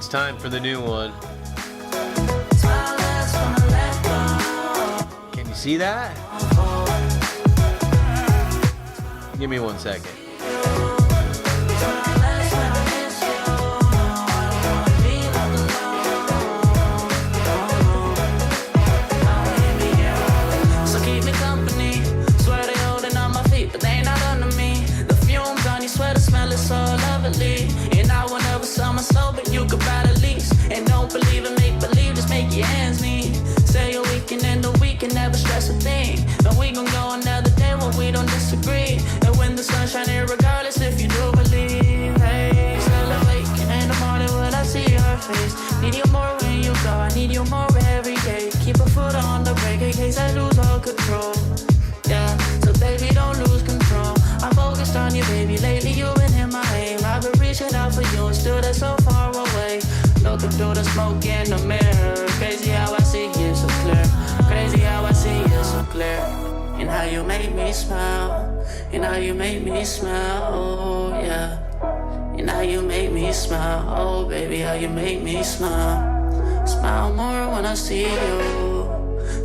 It's time for the new one. Can you see that? Give me 1 second. So keep me company. Swear they holding on my feet, but they ain't not under me. The fumes on you, swear the smell is so lovely. And I will never sell my soul, but you could buy the lease. And don't believe in make believe, just make your hands meet. Say a weekend and a week and never stress a thing. Then we gon' go another day when we don't disagree. And when the sun's shining, regardless if you do believe. Hey, still awake in the morning when I see your face. Need you more when you go, I need you more every day. Keep a foot on the brake in case I lose all control. Yeah, so baby don't lose control. I'm focused on you, baby. Lately you've been in my aim. I've been reaching out for you and still they're so far away. Looking through the smoke in the mirror. Crazy how I see you so clear. Crazy how I see you so clear. And how you make me smile. And how you make me smile. Oh yeah. And how you make me smile. Oh baby, how you make me smile. Smile more when I see you.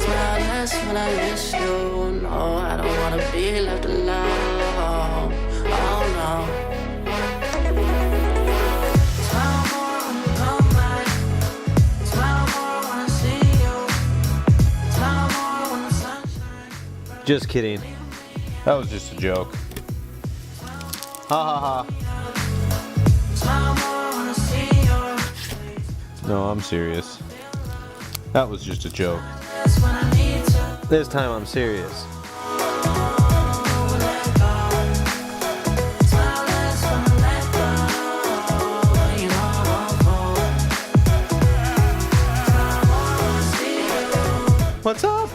Smile less when I miss you. No, I don't wanna be left alone. Oh no. Smile more when you come back. Smile more when I see you. Smile more when the sun shines. Just kidding. That was just a joke. Ha ha ha. Smile more when I see you. No, I'm serious. That was just a joke. That's when I need to. This time I'm serious. Let go. Smile less when I let go. You know I won't fall. Smile more when I see you. What's up?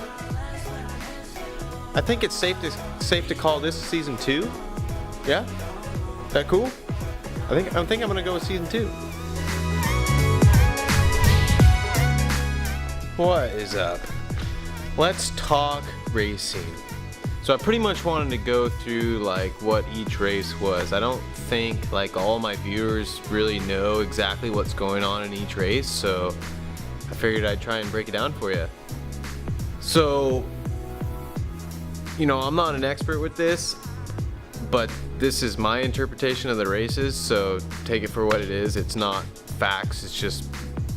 I think it's safe to call this season 2. Yeah? That cool? I think I'm gonna go with season 2. What is up? Let's talk racing. So I pretty much wanted to go through like what each race was. I don't think like all my viewers really know exactly what's going on in each race, so I figured I'd try and break it down for you. So, you know, I'm not an expert with this, but this is my interpretation of the races, so take it for what it is. It's not facts, it's just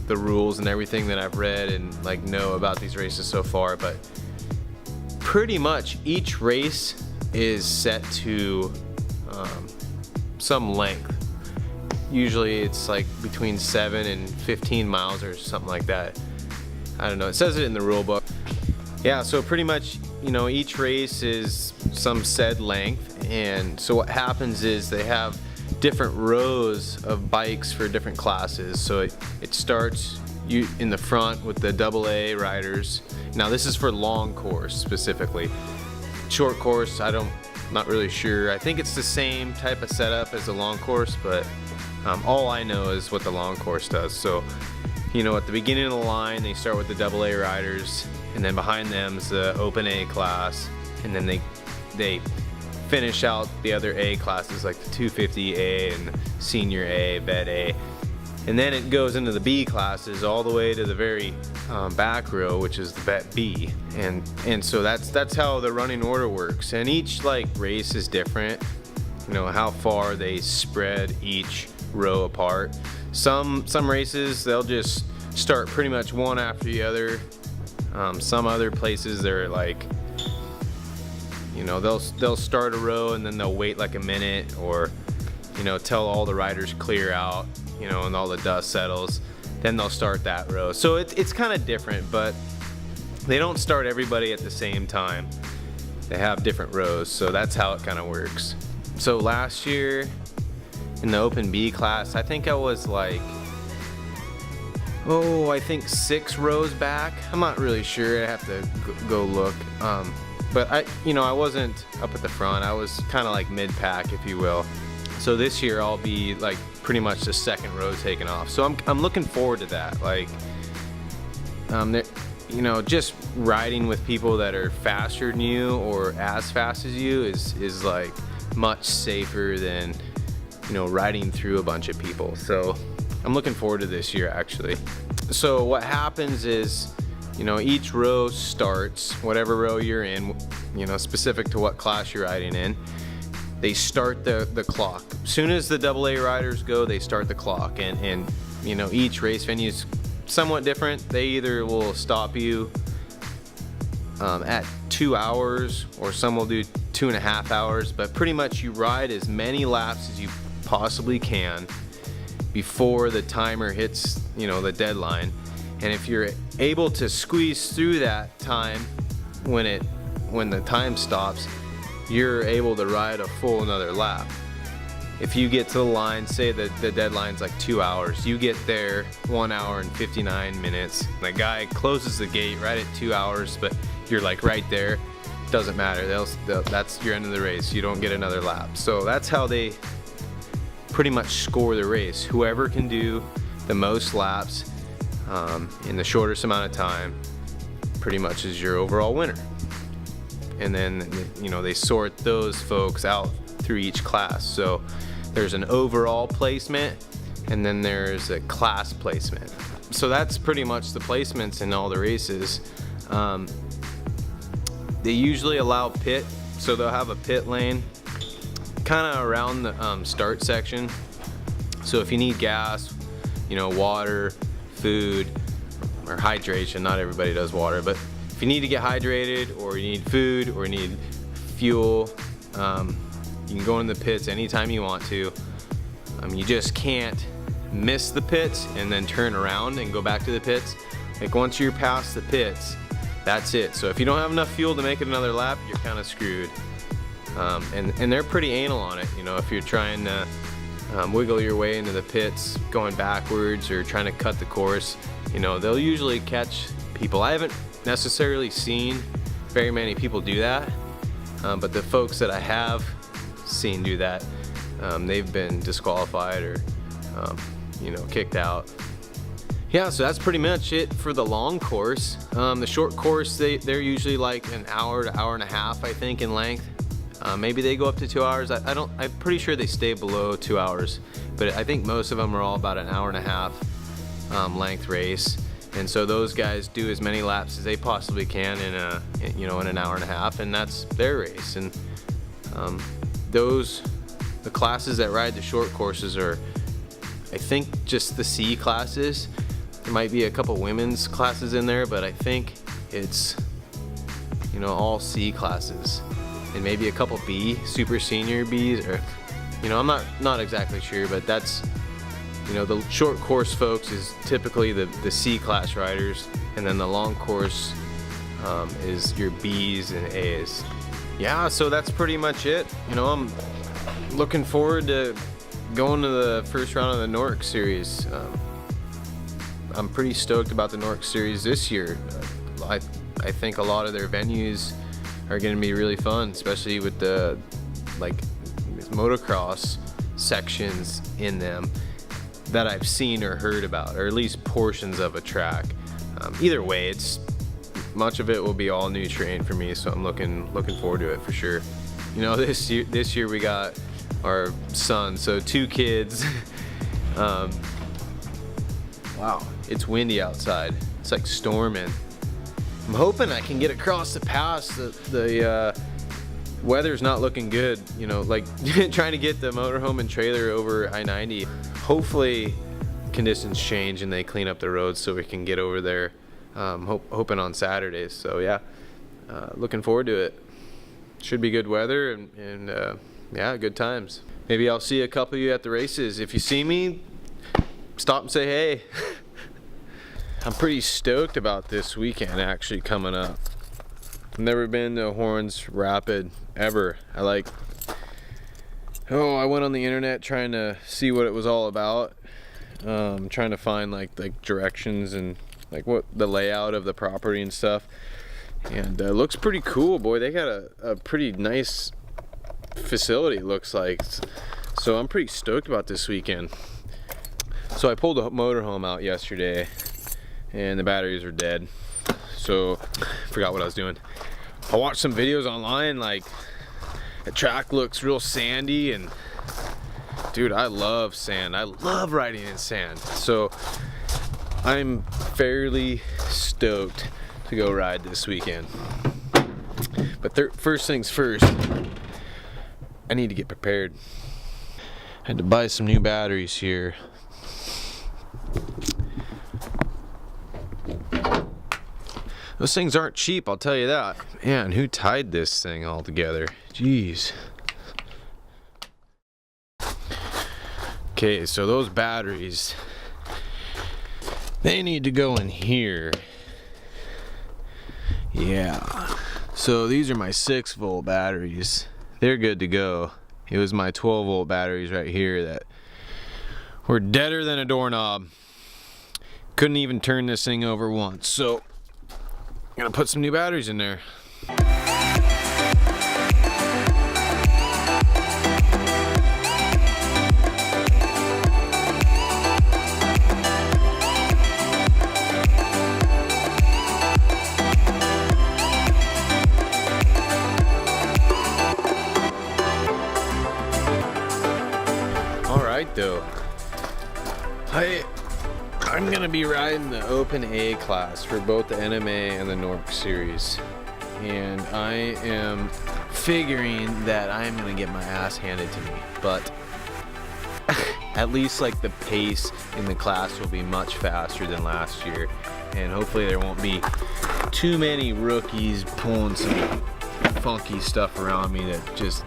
the rules and everything that I've read and like know about these races so far. But pretty much each race is set to some length. Usually it's like between 7 and 15 miles or something like that. I don't know, it says it in the rule book. Yeah, so pretty much, you know, each race is some said length, and so what happens is they have different rows of bikes for different classes. So it starts you in the front with the AA riders. Now this is for long course specifically. Short course, not really sure. I think it's the same type of setup as a long course, but all I know is what the long course does. So, you know, at the beginning of the line, they start with the AA riders, and then behind them is the open A class, and then they finish out the other A classes like the 250A and senior A, vet A, and then it goes into the B classes all the way to the very back row, which is the vet B, and so that's how the running order works. And each like race is different, you know, how far they spread each row apart. Some races they'll just start pretty much one after the other. Some other places they're like, you know, they'll start a row and then they'll wait like a minute, or, you know, tell all the riders clear out, you know, and all the dust settles, then they'll start that row. So it's kind of different, but they don't start everybody at the same time. They have different rows, so that's how it kind of works. So last year in the open B class, I think I was like, I think 6 rows back. I'm not really sure, I have to go look. But I wasn't up at the front. I was kind of like mid-pack, if you will. So this year I'll be like pretty much the second row taken off. So I'm looking forward to that. Like, you know, just riding with people that are faster than you or as fast as you is like much safer than, you know, riding through a bunch of people. So I'm looking forward to this year actually. So what happens is, you know, each row starts, whatever row you're in, you know, specific to what class you're riding in, they start the clock. As soon as the AA riders go, they start the clock, and you know, each race venue is somewhat different. They either will stop you at 2 hours, or some will do 2.5 hours, but pretty much you ride as many laps as you possibly can before the timer hits, you know, the deadline. And if you're able to squeeze through that time when the time stops, you're able to ride a full another lap. If you get to the line, say that the deadline's like 2 hours, you get there 1 hour and 59 minutes. The guy closes the gate right at 2 hours, but you're like right there. Doesn't matter. That's your end of the race. You don't get another lap. So that's how they pretty much score the race. Whoever can do the most laps in the shortest amount of time pretty much is your overall winner. And then, you know, they sort those folks out through each class. So there's an overall placement, and then there's a class placement. So that's pretty much the placements in all the races. They usually allow pit, so they'll have a pit lane kind of around the start section. So if you need gas, you know, water, food, or hydration, not everybody does water, but if you need to get hydrated, or you need food, or you need fuel, you can go in the pits anytime you want to. You just can't miss the pits and then turn around and go back to the pits. Like once you're past the pits, that's it. So if you don't have enough fuel to make it another lap, you're kind of screwed. And they're pretty anal on it. You know, if you're trying to wiggle your way into the pits, going backwards or trying to cut the course, you know, they'll usually catch people. I haven't necessarily seen very many people do that, but the folks that I have seen do that, they've been disqualified or you know, kicked out. Yeah, so that's pretty much it for the long course. The short course, they're usually like an hour to hour and a half, I think, in length. Maybe they go up to 2 hours. I'm pretty sure they stay below 2 hours, but I think most of them are all about an hour and a half length race. And so those guys do as many laps as they possibly can in an hour and a half, and that's their race. And the classes that ride the short courses are, I think, just the C classes. There might be a couple women's classes in there, but I think it's, you know, all C classes, and maybe a couple B, super senior Bs, or, you know, I'm not exactly sure, but that's, you know, the short course folks is typically the C class riders, and then the long course is your Bs and As. Yeah, so that's pretty much it. You know, I'm looking forward to going to the first round of the NORCS series. I'm pretty stoked about the NORCS series this year. I think a lot of their venues are going to be really fun, especially with the motocross sections in them that I've seen or heard about, or at least portions of a track. Either way, it's much of it will be all new terrain for me, so I'm looking forward to it for sure. You know, this year we got our son, so 2 kids. Wow, it's windy outside. It's like storming. I'm hoping I can get across the pass. The weather's not looking good, you know, like trying to get the motorhome and trailer over I-90. Hopefully conditions change and they clean up the roads so we can get over there. Hoping on Saturdays. So yeah, looking forward to it. Should be good weather and yeah, good times. Maybe I'll see a couple of you at the races. If you see me, stop and say hey. I'm pretty stoked about this weekend actually coming up. I've never been to Horns Rapid ever. I went on the internet trying to see what it was all about. Trying to find like directions and like what the layout of the property and stuff. And it looks pretty cool, boy. They got a pretty nice facility, it looks like. So I'm pretty stoked about this weekend. So I pulled the motorhome out yesterday and the batteries are dead. So I forgot what I was doing. I watched some videos online, like the track looks real sandy and dude, I love sand. I love riding in sand. So I'm fairly stoked to go ride this weekend. But first things first, I need to get prepared. I had to buy some new batteries here. Those things aren't cheap, I'll tell you that. Man, who tied this thing all together? Jeez. Okay, so those batteries, they need to go in here. Yeah. So these are my 6-volt batteries. They're good to go. It was my 12-volt batteries right here that were deader than a doorknob. Couldn't even turn this thing over once. So I'm gonna put some new batteries in there. Though I'm gonna be riding the Open A class for both the NMA and the NORCS series, and I am figuring that I'm gonna get my ass handed to me, but at least like the pace in the class will be much faster than last year, and hopefully there won't be too many rookies pulling some funky stuff around me that just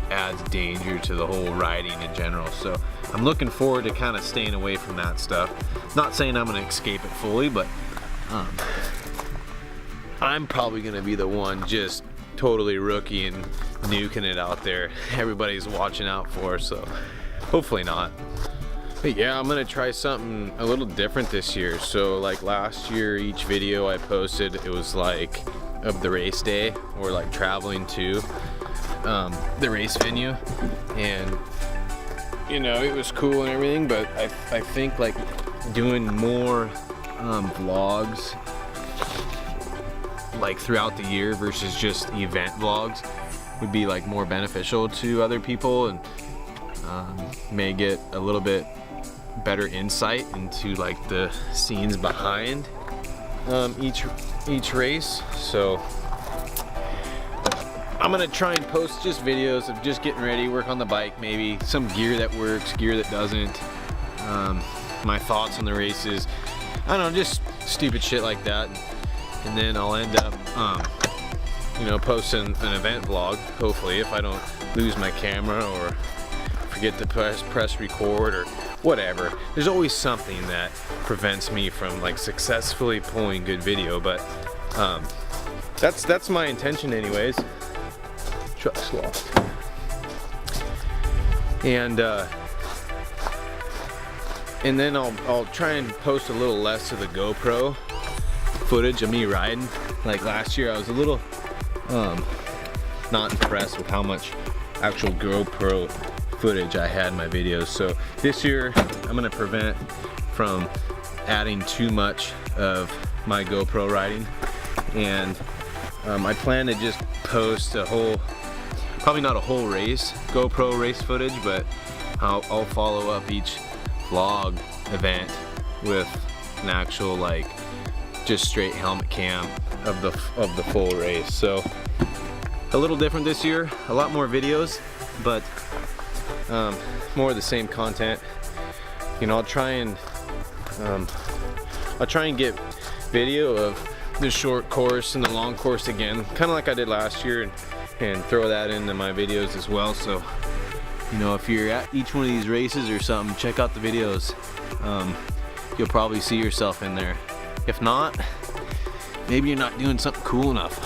adds danger to the whole riding in general. So I'm looking forward to kind of staying away from that stuff. Not saying I'm gonna escape it fully, but I'm probably gonna be the one just totally rookie and nuking it out there. Everybody's watching out for, so hopefully not. But yeah, I'm gonna try something a little different this year. So like last year, each video I posted, it was like of the race day or like traveling to the race venue, and you know, it was cool and everything, but I think like doing more vlogs like throughout the year versus just event vlogs would be like more beneficial to other people, and may get a little bit better insight into like the scenes behind each race. So I'm gonna try and post just videos of just getting ready, work on the bike, maybe some gear that works, gear that doesn't, my thoughts on the races, I don't know, just stupid shit like that. And then I'll end up, you know, posting an event vlog, hopefully, if I don't lose my camera or forget to press record or whatever. There's always something that prevents me from like successfully pulling good video, but that's my intention anyways. Truck's lost. And then I'll try and post a little less of the GoPro footage of me riding. Like last year I was a little not impressed with how much actual GoPro footage I had in my videos. So this year I'm gonna prevent from adding too much of my GoPro riding, and I plan to just post a whole, probably not a whole race, GoPro race footage, but I'll follow up each vlog event with an actual like just straight helmet cam of the full race. So a little different this year, a lot more videos, but more of the same content. You know, I'll try and get video of the short course and the long course again, kind of like I did last year, and throw that into my videos as well. So, you know, if you're at each one of these races or something, check out the videos. You'll probably see yourself in there. If not, maybe you're not doing something cool enough.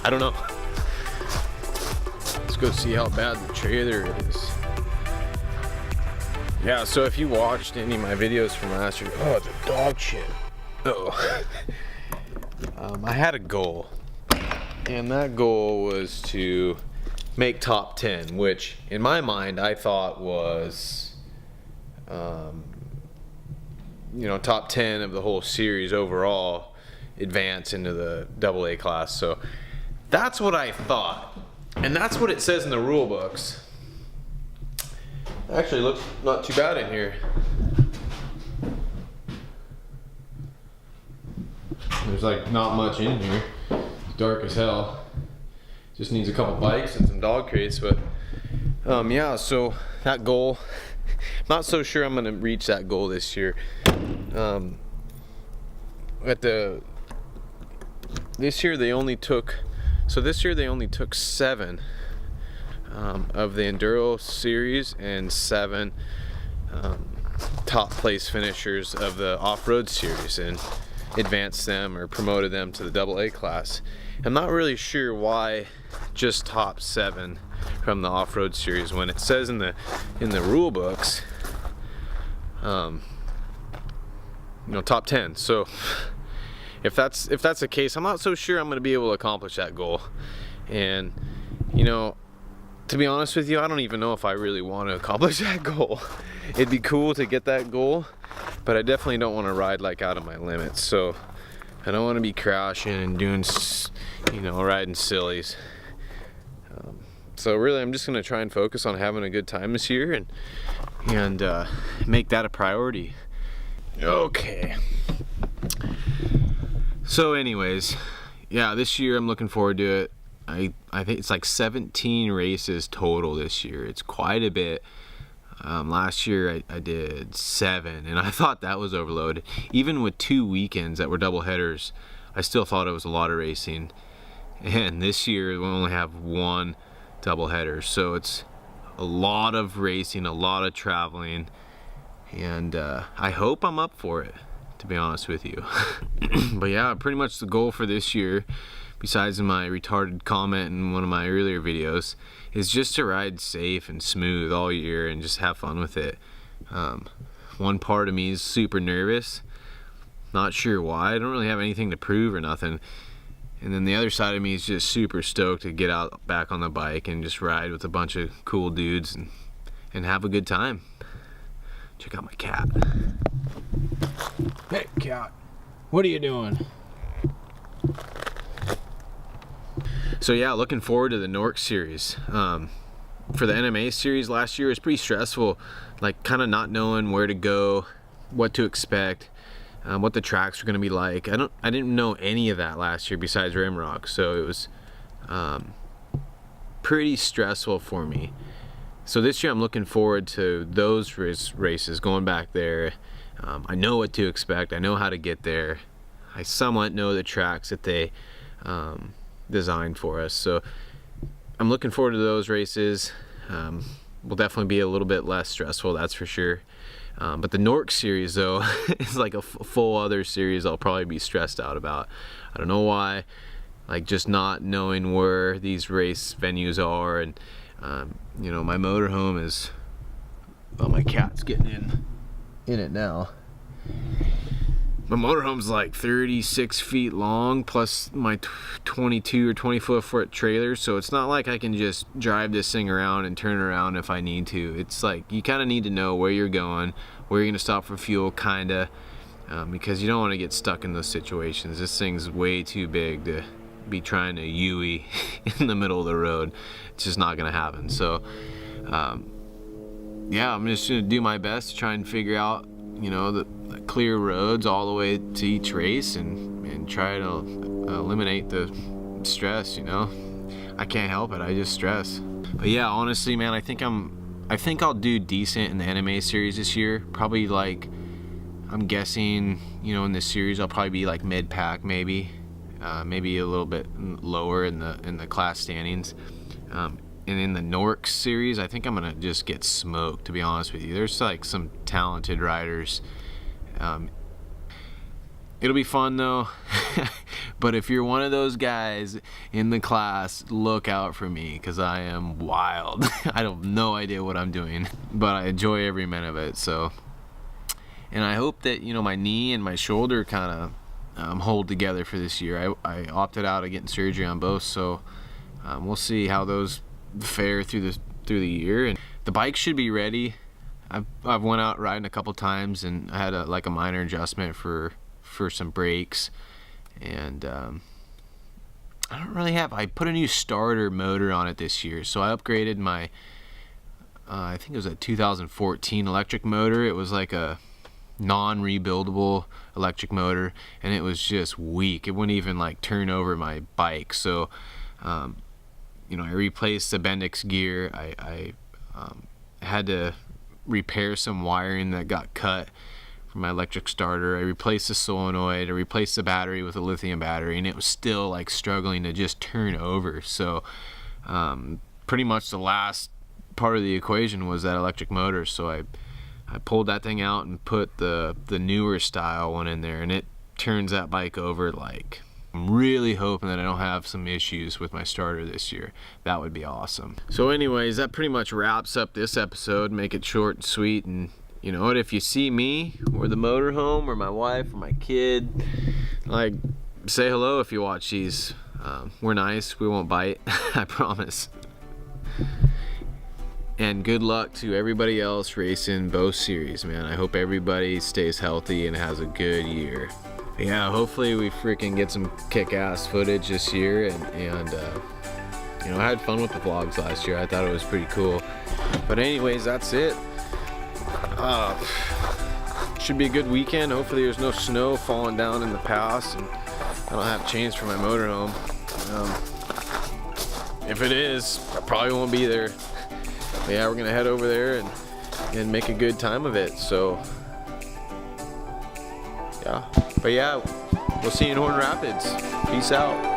I don't know. Let's go see how bad the trailer is. Yeah, so if you watched any of my videos from last year, oh, it's a dog shit. Oh. I had a goal, and that goal was to make top 10, which in my mind I thought was, you know, top 10 of the whole series overall, advance into the AA class. So that's what I thought, and that's what it says in the rule books. Actually looks not too bad in here. There's like not much in here. It's dark as hell. Just needs a couple bikes and some dog crates, but yeah, so that goal, not so sure I'm gonna reach that goal this year. This year they only took 7 of the Enduro series and 7 top place finishers of the Off-Road series, and advanced them or promoted them to the AA class. I'm not really sure why just top 7 from the Off-Road series when it says in the rule books, you know, top 10. So if that's the case, I'm not so sure I'm going to be able to accomplish that goal. And you know, to be honest with you, I don't even know if I really want to accomplish that goal. It'd be cool to get that goal, but I definitely don't want to ride like out of my limits. So I don't want to be crashing and doing, you know, riding sillies. So really, I'm just going to try and focus on having a good time this year and make that a priority. Okay. So anyways, yeah, this year I'm looking forward to it. I think it's like 17 races total this year. It's quite a bit. Last year I did 7, and I thought that was overloaded. Even with 2 weekends that were double headers, I still thought it was a lot of racing. And this year we only have 1 double header, so it's a lot of racing, a lot of traveling, and I hope I'm up for it, to be honest with you. But yeah, pretty much the goal for this year, besides my retarded comment in one of my earlier videos, is just to ride safe and smooth all year and just have fun with it. One part of me is super nervous, not sure why. I don't really have anything to prove or nothing. And then the other side of me is just super stoked to get out back on the bike and just ride with a bunch of cool dudes and have a good time. Check out my cat. Hey cat, what are you doing? So yeah, looking forward to the NORCS series. For the NMA series last year, it was pretty stressful, like kind of not knowing where to go, what to expect, what the tracks were going to be like. I didn't know any of that last year besides Rimrock, so it was pretty stressful for me. So this year I'm looking forward to those races, going back there. I know what to expect. I know how to get there. I somewhat know the tracks that they designed for us. So I'm looking forward to those races. Will definitely be a little bit less stressful, that's for sure. But the NORCS series though is like a full other series I'll probably be stressed out about. I don't know why, like just not knowing where these race venues are, and you know, my motorhome is, oh, my cat's getting in it now. My motorhome's like 36 feet long plus my 22 or 24 foot trailer, so it's not like I can just drive this thing around and turn around if I need to. It's like you kind of need to know where you're going, where you're going to stop for fuel, because you don't want to get stuck in those situations. This thing's way too big to be trying to Yui in the middle of the road. It's just not going to happen. So yeah, I'm just going to do my best to try and figure out, you know, the clear roads all the way to each race and try to eliminate the stress, you know. I can't help it, I just stress. But yeah, honestly, man, I think I'll do decent in the NMA series this year. Probably, like, I'm guessing, you know, in this series I'll probably be like mid-pack, maybe a little bit lower in the class standings. And in the NORCS series, I think I'm gonna just get smoked, to be honest with you. There's like some talented riders. It'll be fun though. But if you're one of those guys in the class, look out for me, because I am wild. I have no idea what I'm doing, but I enjoy every minute of it. So, and I hope that, you know, my knee and my shoulder kind of hold together for this year. I opted out of getting surgery on both, so we'll see how those fare through the year. And the bike should be ready. I've went out riding a couple times and I had a minor adjustment for some brakes, and I put a new starter motor on it this year, so I upgraded my I think it was a 2014 electric motor. It was like a non-rebuildable electric motor, and it was just weak. It wouldn't even like turn over my bike. So you know, I replaced the Bendix gear. I had to repair some wiring that got cut from my electric starter. I replaced the solenoid. I replaced the battery with a lithium battery, and it was still like struggling to just turn over. So pretty much the last part of the equation was that electric motor. So I pulled that thing out and put the newer style one in there, and it turns that bike over. Like, I'm really hoping that I don't have some issues with my starter this year. That would be awesome. So anyways, that pretty much wraps up this episode. Make it short and sweet. And you know what, if you see me or the motorhome or my wife or my kid, like, say hello if you watch these. We're nice, we won't bite. I promise. And good luck to everybody else racing both series, man. I hope everybody stays healthy and has a good year. Yeah, hopefully we freaking get some kick-ass footage this year, and you know, I had fun with the vlogs last year. I thought it was pretty cool. But anyways, that's it. Should be a good weekend. Hopefully there's no snow falling down in the pass, and I don't have chains for my motorhome. If it is, I probably won't be there. But yeah, we're gonna head over there and make a good time of it. So yeah, but yeah, we'll see you in Horn Rapids. Peace out.